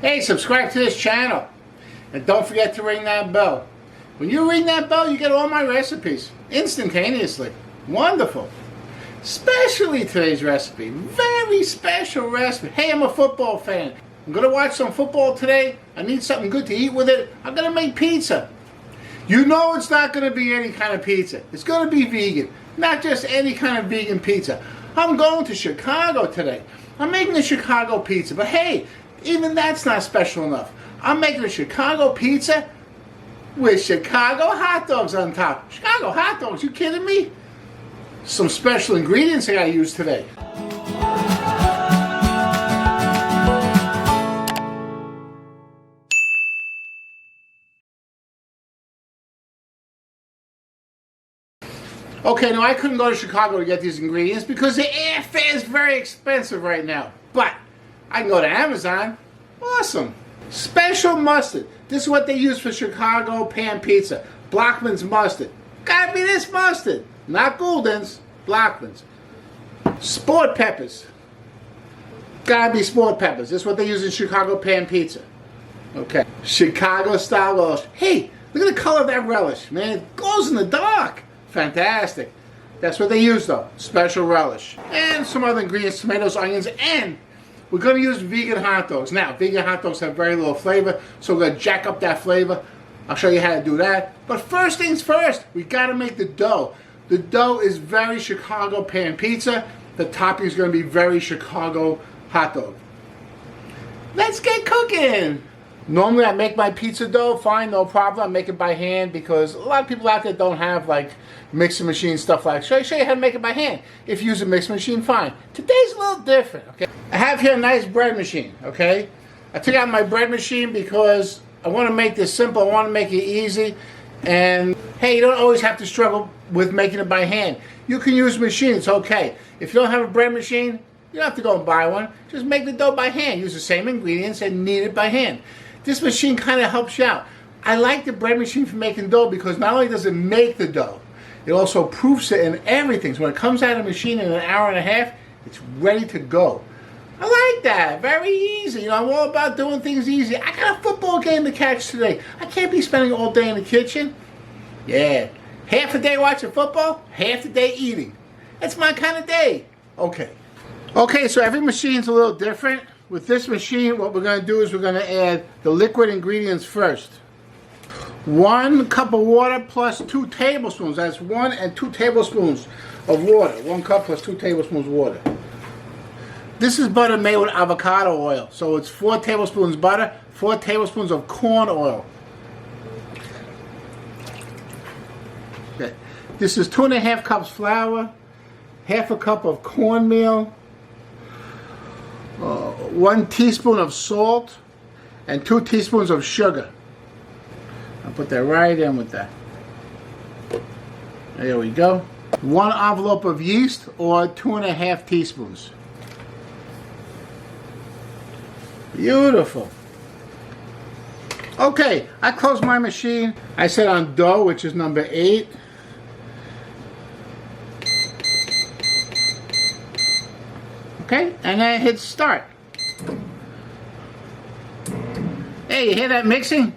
Hey, subscribe to this channel. And don't forget to ring that bell. When you ring that bell, you get all my recipes instantaneously. Wonderful. Especially today's recipe. Very special recipe. Hey, I'm a football fan. I'm going to watch some football today. I need something good to eat with it. I'm going to make pizza. You know it's not going to be any kind of pizza. It's going to be vegan. Not just any kind of vegan pizza. I'm going to Chicago today. I'm making a Chicago pizza. But hey, even that's not special enough. I'm making a Chicago pizza with Chicago hot dogs on top. Chicago hot dogs, you kidding me? Some special ingredients I gotta use today. Okay, now I couldn't go to Chicago to get these ingredients because the airfare is very expensive right now. But I can go to Amazon. Awesome. Special mustard. This is what they use for Chicago pan pizza. Blockman's mustard. Gotta be this mustard. Not Gulden's. Blockman's. Sport peppers. Gotta be sport peppers. This is what they use in Chicago pan pizza. Okay. Chicago style relish. Hey, look at the color of that relish, man. It glows in the dark. Fantastic. That's what they use though. Special relish. And some other ingredients, tomatoes, onions, and we're going to use vegan hot dogs. Now, vegan hot dogs have very little flavor, so we're going to jack up that flavor. I'll show you how to do that. But first things first, we got to make the dough. The dough is very Chicago pan pizza. The topping is going to be very Chicago hot dog. Let's get cooking. Normally I make my pizza dough, fine, no problem. I make it by hand because a lot of people out there don't have like mixing machine stuff like that. Show you how to make it by hand. If you use a mixing machine, fine. Today's a little different, okay? I have here a nice bread machine, okay? I took out my bread machine because I want to make this simple. I want to make it easy. And hey, you don't always have to struggle with making it by hand. You can use a machine, it's okay. If you don't have a bread machine, you don't have to go and buy one. Just make the dough by hand. Use the same ingredients and knead it by hand. This machine kind of helps you out. I like the bread machine for making dough because not only does it make the dough, it also proofs it and everything. So when it comes out of the machine in an hour and a half, it's ready to go. I like that. Very easy. You know, I'm all about doing things easy. I got a football game to catch today. I can't be spending all day in the kitchen. Yeah. Half the day watching football, half the day eating. That's my kind of day. Okay. Okay, so every machine's a little different. With this machine, what we're going to do is we're going to add the liquid ingredients first. 1 cup of water plus 2 tablespoons. That's 1 and 2 tablespoons of water. 1 cup plus 2 tablespoons of water. This is butter made with avocado oil. So it's 4 tablespoons butter, 4 tablespoons of corn oil. Okay. This is 2½ cups flour, ½ cup of cornmeal, 1 teaspoon of salt, and 2 teaspoons of sugar. I'll put that right in with that. There we go. 1 envelope of yeast, or 2½ teaspoons. Beautiful. Okay, I closed my machine. I set on dough, which is number 8. Okay, and then I hit start. Hey, you hear that mixing?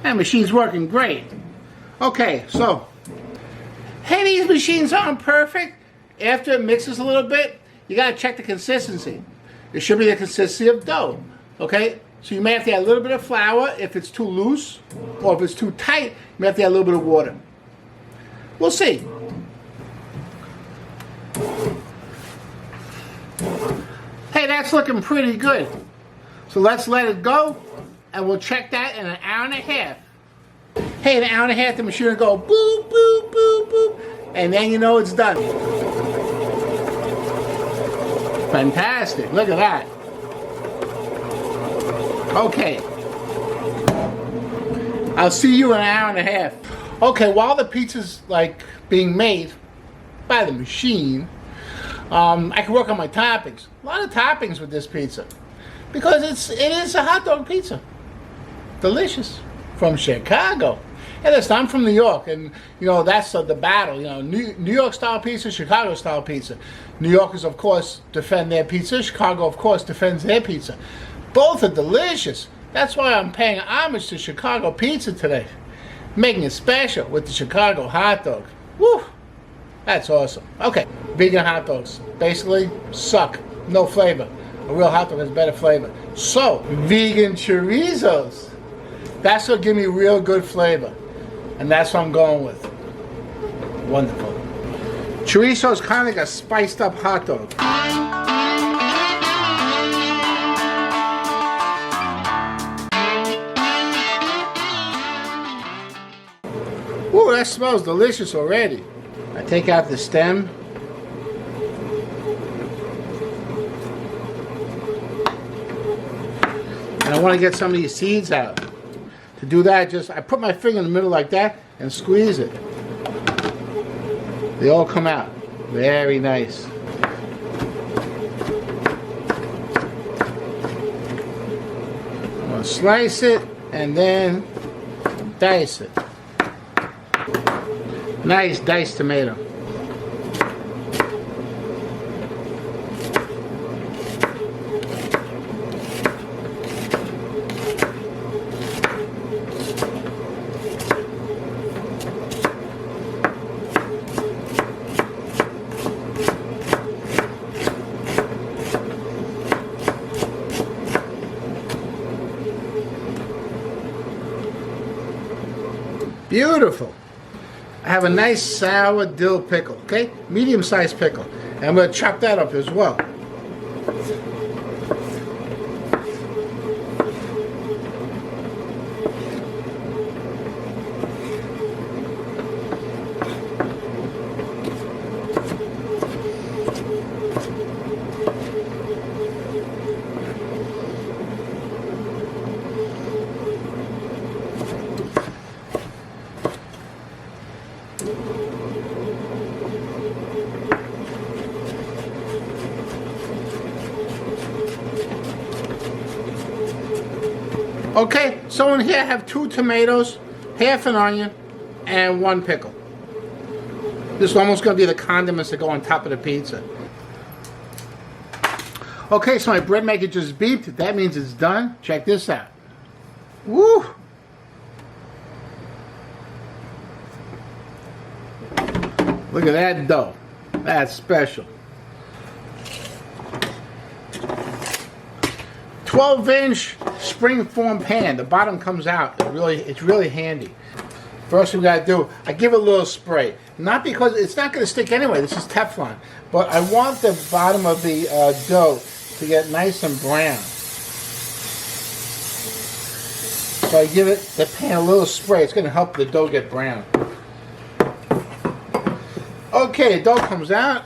That machine's working great. Okay, so, hey, these machines aren't perfect. After it mixes a little bit, you gotta check the consistency. It should be the consistency of dough, okay? So you may have to add a little bit of flour if it's too loose, or if it's too tight, you may have to add a little bit of water. We'll see. Hey, that's looking pretty good. So let's let it go, and we'll check that in an hour and a half. Hey, in an hour and a half, the machine will go boop, boop, boop, boop, and then you know it's done. Fantastic, look at that. Okay. I'll see you in an hour and a half. Okay, while the pizza's like being made by the machine, I can work on my toppings. A lot of toppings with this pizza because it is a hot dog pizza. Delicious. From Chicago. Hey, listen, I'm from New York, and you know that's the battle. You know, New York style pizza, Chicago style pizza. New Yorkers, of course, defend their pizza. Chicago, of course, defends their pizza. Both are delicious. That's why I'm paying homage to Chicago pizza today. Making it special with the Chicago hot dog. Woo! That's awesome. Okay, vegan hot dogs basically suck. No flavor. A real hot dog has better flavor. So, vegan chorizos. That's what give me real good flavor. And that's what I'm going with. Wonderful. Chorizo is kind of like a spiced up hot dog. Ooh, that smells delicious already. I take out the stem. And I want to get some of these seeds out. To do that, I put my finger in the middle like that and squeeze it. They all come out. Very nice. I'm going to slice it and then dice it. Nice diced tomato. Beautiful. I have a nice sour dill pickle, okay? Medium-sized pickle. And I'm going to chop that up as well. Okay, so in here I have 2 tomatoes, half an onion, and 1 pickle. This is almost going to be the condiments that go on top of the pizza. Okay, so my bread maker just beeped. That means it's done. Check this out. Woo! Look at that dough. That's special. 12-inch spring-form pan. The bottom comes out. It's really handy. First thing we gotta do, I give it a little spray. Not because it's not gonna stick anyway. This is Teflon, but I want the bottom of the dough to get nice and brown. So I give the pan a little spray. It's gonna help the dough get brown. Okay, the dough comes out.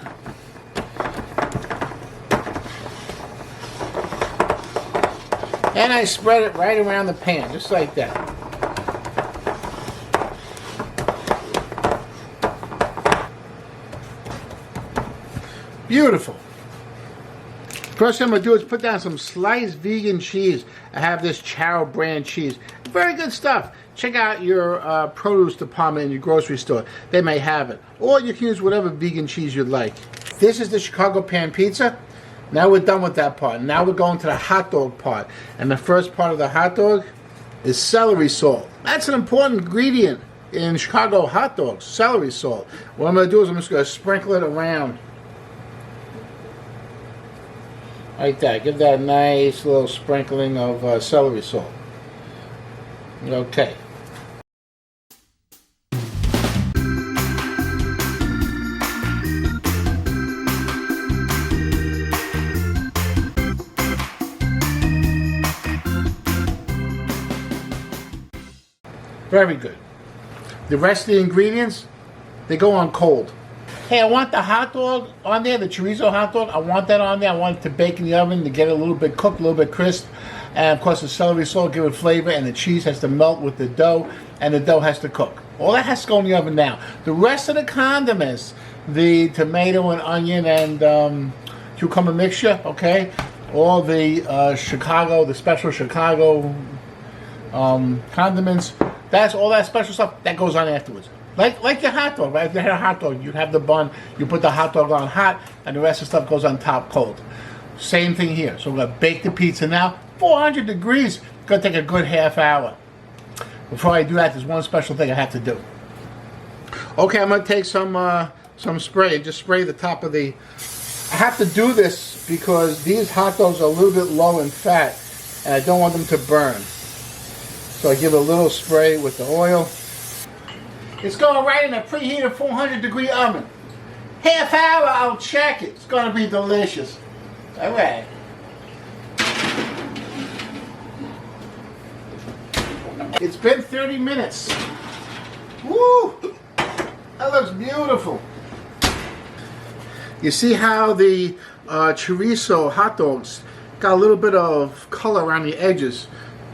And I spread it right around the pan, just like that. Beautiful. First thing I'm going to do is put down some sliced vegan cheese. I have this Chow brand cheese. Very good stuff. Check out your produce department in your grocery store. They may have it. Or you can use whatever vegan cheese you'd like. This is the Chicago pan pizza. Now we're done with that part. Now we're going to the hot dog part. And the first part of the hot dog is celery salt. That's an important ingredient in Chicago hot dogs, celery salt. What I'm going to do is I'm just going to sprinkle it around. Like that. Give that a nice little sprinkling of celery salt. Okay. Very good. The rest of the ingredients, they go on cold. Hey, I want the hot dog on there, the chorizo hot dog. I want that on there. I want it to bake in the oven to get it a little bit cooked, a little bit crisp. And of course the celery salt give it flavor, and the cheese has to melt with the dough, and the dough has to cook. All that has to go in the oven now. The rest of the condiments, the tomato and onion and cucumber mixture, okay? All the Chicago, the special Chicago condiments, that's all that special stuff that goes on afterwards. Like your hot dog, right? If you had a hot dog, you'd have the bun, you put the hot dog on hot, and the rest of the stuff goes on top cold. Same thing here. So we're going to bake the pizza now. 400 degrees. It's gonna take a good half hour. Before I do that, there's one special thing I have to do. Okay, I'm gonna take some spray. Just spray the top of the. I have to do this because these hot dogs are a little bit low in fat, and I don't want them to burn. So I give it a little spray with the oil. It's going right in a preheated 400-degree oven. Half hour, I'll check it. It's gonna be delicious. All right. It's been 30 minutes. Woo! That looks beautiful. You see how the chorizo hot dogs got a little bit of color around the edges.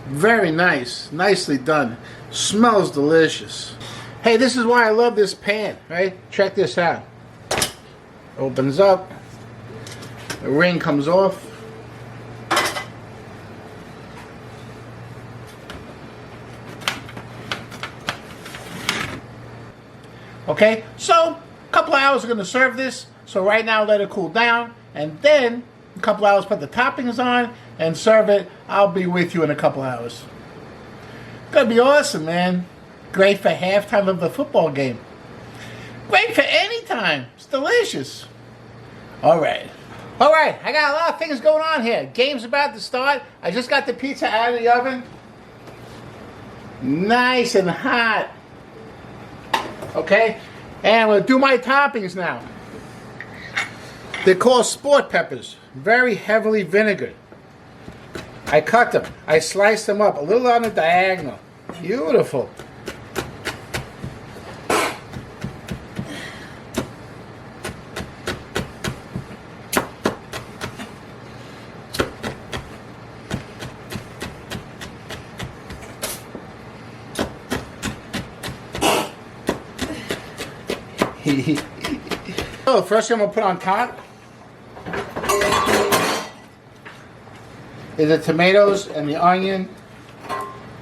Very nice. Nicely done. Smells delicious. Hey, this is why I love this pan, right? Check this out. Opens up. The ring comes off. Okay, so a couple of hours are going to serve this. So right now let it cool down, and then a couple of hours put the toppings on and serve it. I'll be with you in a couple of hours. It's going to be awesome, man. Great for halftime of the football game. Great for any time. It's delicious. All right, I got a lot of things going on here. Game's about to start. I just got the pizza out of the oven. Nice and hot. Okay, and I'm going to do my toppings now. They're called sport peppers, very heavily vinegared. I cut them, I sliced them up a little on the diagonal. Beautiful. So the first thing I'm going to put on top is the tomatoes and the onion.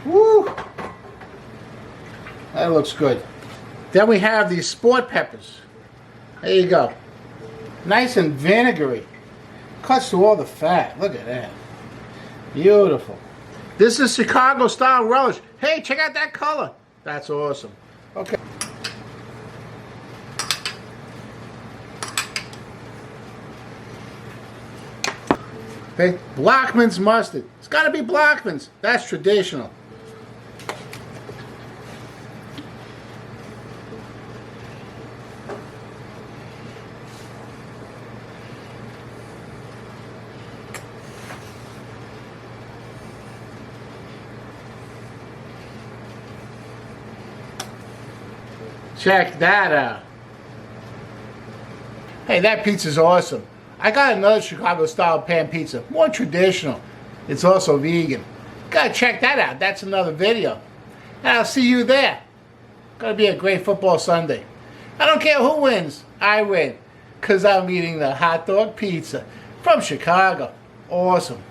Woo! That looks good. Then we have these sport peppers. There you go. Nice and vinegary. Cuts through all the fat. Look at that. Beautiful. This is Chicago style relish. Hey, check out that color. That's awesome. Okay. Okay, Blackman's mustard. It's got to be Blackman's. That's traditional. Check that out. Hey, that pizza's awesome. I got another Chicago style pan pizza, more traditional. It's also vegan. Gotta check that out. That's another video. And I'll see you there. Gonna be a great football Sunday. I don't care who wins, I win. Cause I'm eating the hot dog pizza from Chicago. Awesome.